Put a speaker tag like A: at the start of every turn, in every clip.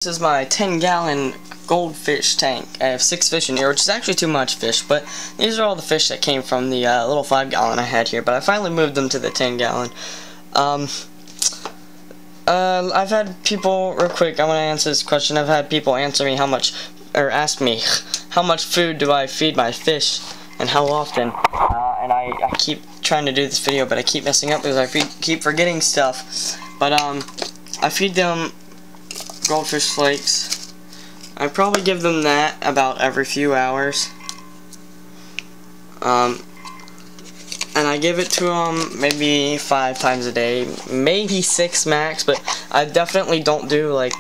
A: This is my 10-gallon goldfish tank. I have 6 fish in here, which is actually too much fish, but these are all the fish that came from the little 5-gallon I had here, but I finally moved them to the 10-gallon. I've had people, real quick, I want to answer this question. I've had people answer me ask me how much food do I feed my fish and how often, and I keep trying to do this video, but I keep messing up because I keep forgetting stuff. But I feed them goldfish flakes. I probably give them that about every few hours. And I give it to them maybe 5 times a day, maybe 6 max, but I definitely don't do like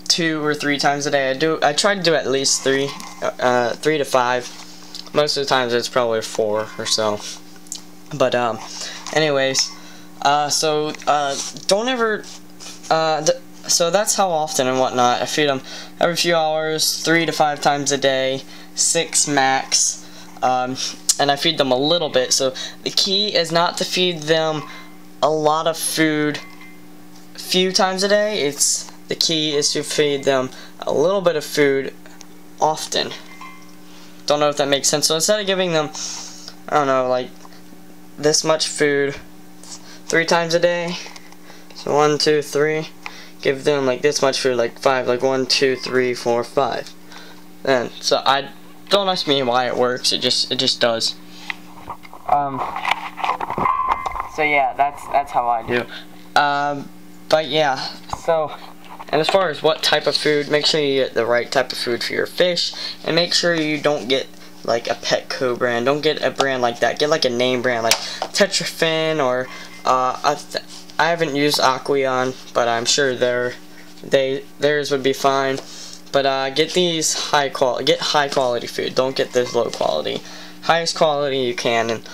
A: 2 or 3 times a day. I try to do at least 3 to 5. Most of the times it's probably 4 or so. But anyways, don't ever so that's how often and whatnot. I feed them every few hours, 3 to 5 times a day, 6 max, and I feed them a little bit. So the key is not to feed them a lot of food a few times a day. The key is to feed them a little bit of food often. Don't know if that makes sense. So instead of giving them, I don't know, like this much food 3 times a day, so 1, 2, 3. Give them like this much food, like 5, like 1, 2, 3, 4, 5. And so don't ask me why it works. It just does. So yeah, that's how I do. But yeah, so, and as far as what type of food, make sure you get the right type of food for your fish, and make sure you don't get like a Petco brand. Don't get a brand like that. Get like a name brand like Tetrafin or I haven't used Aqueon, but I'm sure theirs would be fine. But get these high quality food. Don't get this low quality. Highest quality you can. And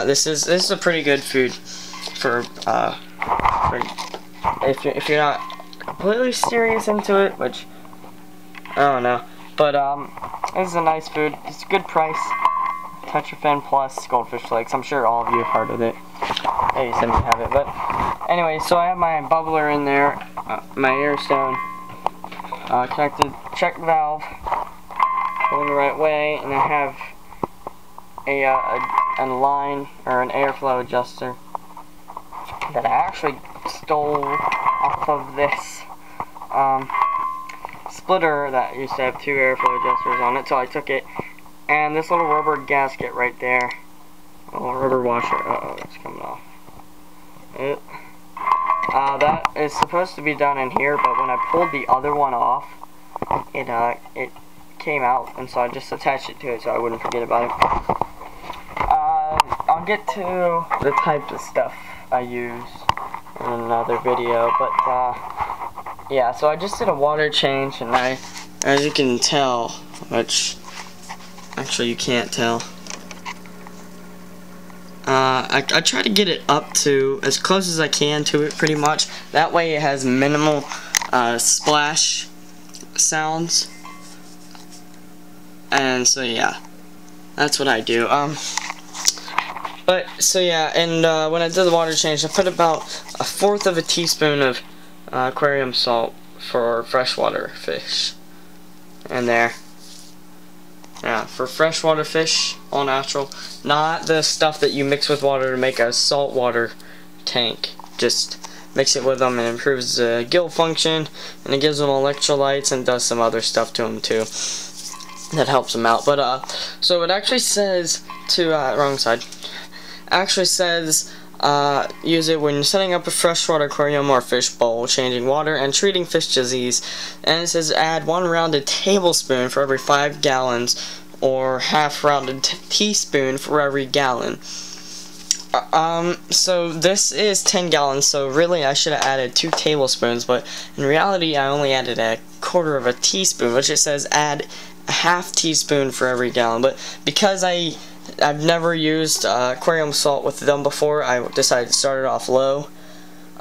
A: this is a pretty good food for if you're not completely serious into it, which I don't know. But this is a nice food. It's a good price. Tetrafin plus goldfish flakes. I'm sure all of you have heard of it. Maybe some of you have it, but anyway, so I have my bubbler in there, my air stone connected, check valve going the right way, and I have a line or an airflow adjuster that I actually stole off of this splitter that used to have 2 airflow adjusters on it, so I took it, and this little rubber gasket right there, a little rubber washer, it's coming off. That is supposed to be done in here, but when I pulled the other one off, it came out, and so I just attached it to it so I wouldn't forget about it. I'll get to the type of stuff I use in another video, but yeah, so I just did a water change, and as you can tell, which actually you can't tell, I try to get it up to as close as I can to it, pretty much. That way it has minimal splash sounds. And so yeah, that's what I do. But so yeah, and when I did the water change, I put about 1/4 of a teaspoon of aquarium salt for freshwater fish in there. Yeah, for freshwater fish, all natural, not the stuff that you mix with water to make a saltwater tank. Just mix it with them and improves the gill function, and it gives them electrolytes and does some other stuff to them too that helps them out. But so it actually says to wrong side. Actually says use it when you're setting up a freshwater aquarium or fish bowl, changing water, and treating fish disease. And it says add 1 rounded tablespoon for every 5 gallons, or half rounded teaspoon for every gallon. So this is 10 gallons, so really I should have added 2 tablespoons, but in reality I only added 1/4 of a teaspoon, which it says add a half teaspoon for every gallon. But because I've never used aquarium salt with them before, I decided to start it off low.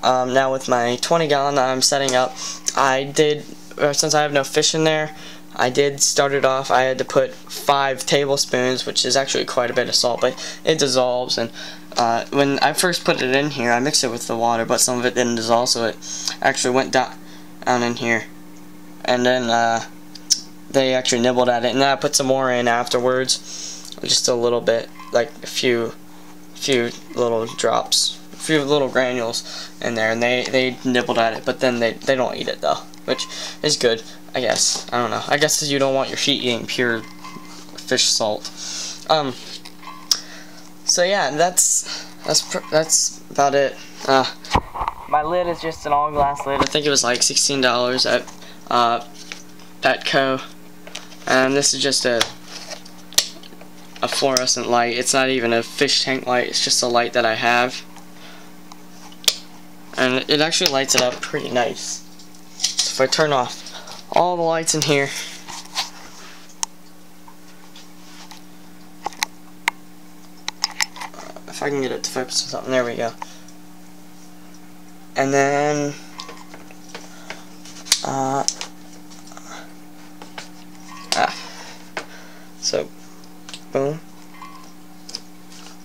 A: Now with my 20-gallon that I'm setting up, since I have no fish in there, I did start it off. I had to put 5 tablespoons, which is actually quite a bit of salt, but it dissolves. And when I first put it in here, I mixed it with the water, but some of it didn't dissolve, so it actually went down in here. and then they actually nibbled at it, and then I put some more in afterwards, just a little bit, like a few little drops, a few little granules in there, and they nibbled at it, but then they don't eat it though, which is good, I guess. I don't know. I guess you don't want your sheep eating pure fish salt. So yeah, that's about it. My lid is just an all glass lid. I think it was like $16 at Petco, and this is just a fluorescent light. It's not even a fish tank light, it's just a light that I have, and it actually lights it up pretty nice. So if I turn off all the lights in here, if I can get it to focus on something, there we go. And then so boom,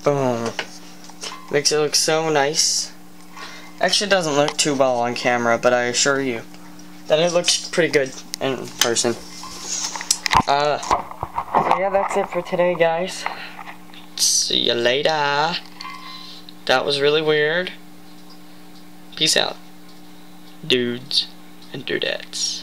A: boom, makes it look so nice. Actually, it doesn't look too well on camera, but I assure you that it looks pretty good in person. So yeah, that's it for today, guys. See you later. That was really weird. Peace out, dudes and dudettes.